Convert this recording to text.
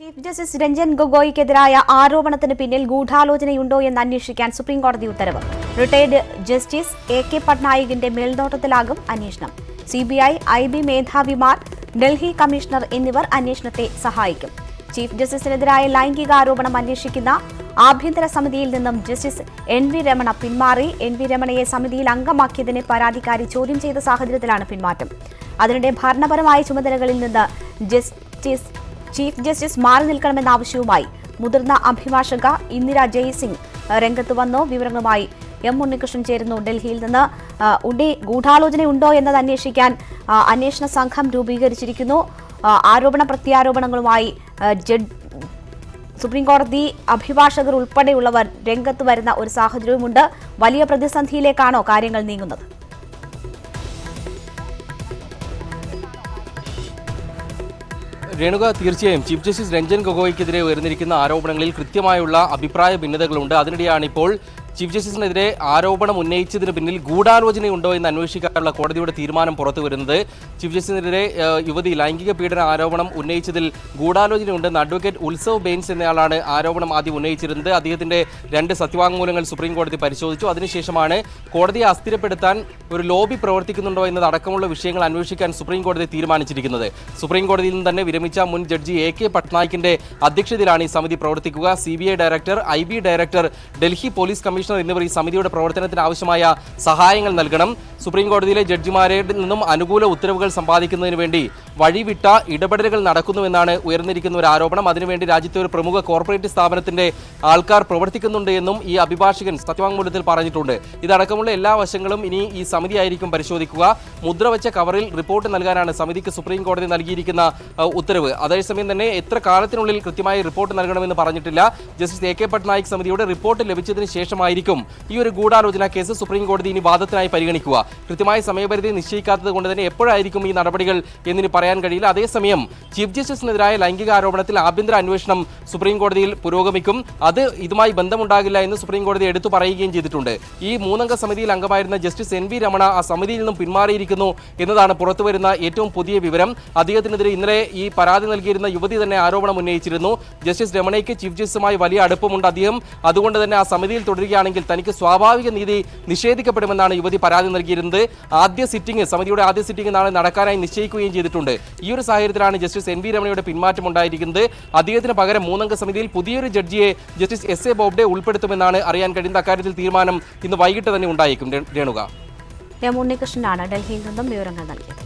Chief justice Ranjan ഗൊഗോയ്ക്കെതിരായ ആരോപണത്തിന് പിന്നിൽ ഗൂഢാലോചനയുണ്ടോ എന്ന് അന്വേഷിക്കാൻ സുപ്രീംകോടതി ഉത്തരവ്. Retired justice A K. പട്നായികിന്റെ മേൽനോട്ടത്തിലാകും അന്വേഷണം. CBI, IB. മേധാവിമാർ, ഡൽഹി കമ്മീഷണർ എന്നിവർ അന്വേഷണത്തെ സഹായിക്കും. ചീഫ് ജസ്റ്റിസിനെതിരായ ലൈംഗികാരോപണം അന്വേഷിക്കുന്ന ആഭ്യന്തര സമിതിയിൽ നിന്നും ജസ്റ്റിസ് എൻ.വി. രമണ പിന്മാറി. എൻ.വി. രമണയെ സമിതിയിൽ അംഗമാക്കിയതിനെ പരാതിക്കാരി ചോദ്യം ചെയ്ത സാഹചര്യത്തിലാണ് പിന്മാറ്റം. അതിനിടെ ഭരണപരമായ ചുമതലകളിൽ നിന്ന് ചീഫ് ജസ്റ്റിസ് മാറി നിൽക്കണമെന്ന ആവശ്യവുമായി മുതിർന്ന അഭിഭാഷക ഇന്ദിര ജയ്സിംഗ് രംഗത്ത് വന്നു. വിവരങ്ങളുമായി എം ഉണ്ണികൃഷ്ണൻ ചേരുന്നു ഡൽഹിയിൽ നിന്ന്. ഗൂഢാലോചനയുണ്ടോ എന്നത് അന്വേഷിക്കാൻ അന്വേഷണ സംഘം രൂപീകരിച്ചിരിക്കുന്നു. ആരോപണ പ്രത്യാരോപണങ്ങളുമായി സുപ്രീംകോടതി അഭിഭാഷകർ ഉൾപ്പെടെയുള്ളവർ രംഗത്ത് വരുന്ന ഒരു സാഹചര്യവുമുണ്ട്. വലിയ പ്രതിസന്ധിയിലേക്കാണോ കാര്യങ്ങൾ നീങ്ങുന്നത്? രേണുക, തീർച്ചയായും ചീഫ് ജസ്റ്റിസ് രഞ്ജൻ ഗൊഗോയ്ക്കെതിരെ ഉയർന്നിരിക്കുന്ന ആരോപണങ്ങളിൽ കൃത്യമായുള്ള അഭിപ്രായ ഭിന്നതകളുണ്ട്. അതിനിടെയാണ് ഇപ്പോൾ ചീഫ് ജസ്റ്റിസിനെതിരെ ആരോപണം ഉന്നയിച്ചതിന് പിന്നിൽ ഗൂഢാലോചനയുണ്ടോ എന്ന് അന്വേഷിക്കാനുള്ള കോടതിയുടെ തീരുമാനം പുറത്തുവരുന്നത്. ചീഫ് ജസ്റ്റിസിനെതിരെ യുവതി ലൈംഗിക പീഡന ആരോപണം ഉന്നയിച്ചതിൽ ഗൂഢാലോചനയുണ്ടെന്ന് അഡ്വക്കേറ്റ് ഉത്സവ് ബെയിൻസ് എന്നയാളാണ് ആരോപണം ആദ്യം ഉന്നയിച്ചിരുന്നത്. അദ്ദേഹത്തിന്റെ 2 സത്യവാങ്മൂലങ്ങൾ സുപ്രീം കോടതി പരിശോധിച്ചു. അതിനുശേഷമാണ് കോടതിയെ അസ്ഥിരപ്പെടുത്താൻ ഒരു ലോബി പ്രവർത്തിക്കുന്നുണ്ടോ എന്നതടക്കമുള്ള വിഷയങ്ങൾ അന്വേഷിക്കാൻ സുപ്രീം കോടതി തീരുമാനിച്ചിരിക്കുന്നത്. സുപ്രീം കോടതിയിൽ നിന്ന് തന്നെ വിരമിച്ച മുൻ ജഡ്ജി എ.കെ. പട്നായിക്കിന്റെ അധ്യക്ഷതയിലാണ് ഈ സമിതി പ്രവർത്തിക്കുക. CBI director, IB. Director, Delhi police commissioner എന്നിവർ ഈ സമിതിയുടെ പ്രവർത്തനത്തിന് ആവശ്യമായ സഹായങ്ങൾ നൽകണം. സുപ്രീം കോടതിയിലെ ജഡ്ജിമാരിൽ നിന്നും അനുകൂല ഉത്തരവുകൾ സമ്പാദിക്കുന്നതിന് വേണ്ടി വഴിവിട്ട ഇടപെടലുകൾ നടക്കുന്നുവെന്നാണ് ഉയർന്നിരിക്കുന്ന ഒരു ആരോപണം. അതിനുവേണ്ടി രാജ്യത്തെ ഒരു പ്രമുഖ കോർപ്പറേറ്റ് സ്ഥാപനത്തിന്റെ ആൾക്കാർ പ്രവർത്തിക്കുന്നുണ്ട് എന്നും ഈ അഭിഭാഷകൻ സത്യവാങ്മൂലത്തിൽ പറഞ്ഞിട്ടുണ്ട്. ഇതടക്കമുള്ള എല്ലാ വശങ്ങളും ഇനി ഈ സമിതിയായിരിക്കും പരിശോധിക്കുക. മുദ്രവെച്ച കവറിൽ റിപ്പോർട്ട് നൽകാനാണ് സമിതിക്ക് സുപ്രീം കോടതി നൽകിയിരിക്കുന്ന ഉത്തരവ്. അതേസമയം തന്നെ എത്ര കാലത്തിനുള്ളിൽ കൃത്യമായി റിപ്പോർട്ട് നൽകണമെന്ന് പറഞ്ഞിട്ടില്ല. Justice AK. പട്നായിക് സമിതിയുടെ റിപ്പോർട്ട് ലഭിച്ചതിന് ശേഷമായിരിക്കും ഈ ഒരു ഗൂഢാലോചന കേസ് സുപ്രീം കോടതി ഇനി വാദത്തിനായി പരിഗണിക്കുക. കൃത്യമായ സമയപരിധി നിശ്ചയിക്കാത്തത് കൊണ്ട് തന്നെ എപ്പോഴായിരിക്കും ഈ നടപടികൾ എന്നിന് പറയാൻ കഴിയില്ല. അതേസമയം ചീഫ് ജസ്റ്റിസിനെതിരായ ലൈംഗിക ആരോപണത്തിൽ ആഭ്യന്തര അന്വേഷണം സുപ്രീം കോടതിയിൽ പുരോഗമിക്കും. അത് ഇതുമായി ബന്ധമുണ്ടാകില്ല എന്ന് സുപ്രീം കോടതി എടുത്തു പറയുകയും ചെയ്തിട്ടുണ്ട്. ഈ 3 അംഗ സമിതിയിൽ അംഗമായിരുന്ന ജസ്റ്റിസ് എൻ.വി. രമണ ആ സമിതിയിൽ നിന്നും പിന്മാറിയിരിക്കുന്നു എന്നതാണ് പുറത്തുവരുന്ന ഏറ്റവും പുതിയ വിവരം. അദ്ദേഹത്തിനെതിരെ ഇന്നലെ ഈ പരാതി നൽകിയിരുന്ന യുവതി തന്നെ ആരോപണം ഉന്നയിച്ചിരുന്നു. ജസ്റ്റിസ് രമണയ്ക്ക് ചീഫ് ജസ്റ്റിസുമായി വലിയ അടുപ്പമുണ്ട് അദ്ദേഹം. അതുകൊണ്ട് തന്നെ ആ സമിതിയിൽ തുടരുകയാണെങ്കിൽ തനിക്ക് സ്വാഭാവിക നീതി നിഷേധിക്കപ്പെടുമെന്നാണ് യുവതി പരാതി നൽകിയിരുന്നത്. സമിതിയുടെ ആദ്യ സിറ്റിംഗ് നാളെ നടക്കാനായി നിശ്ചയിക്കുകയും ചെയ്തിട്ടുണ്ട്. ഈ ഒരു സാഹചര്യത്തിലാണ് ജസ്റ്റിസ് എൻ.വി. രമണയുടെ പിന്മാറ്റം ഉണ്ടായിരിക്കുന്നത്. അദ്ദേഹത്തിന് പകരം 3 അംഗ സമിതിയിൽ പുതിയൊരു ജഡ്ജിയെ ജസ്റ്റിസ് എസ്.എ. ബോബ്ഡെ ഉൾപ്പെടുത്തുമെന്നാണ് അറിയാൻ കഴിയുന്നത്. അക്കാര്യത്തിൽ തീരുമാനം ഇന്ന് വൈകിട്ട് തന്നെ ഉണ്ടായേക്കും. രേണുക, എം ഉണ്ണികൃഷ്ണനാണ് ഡൽഹിയിൽ നിന്നും വിവരങ്ങൾ നൽകിയത്.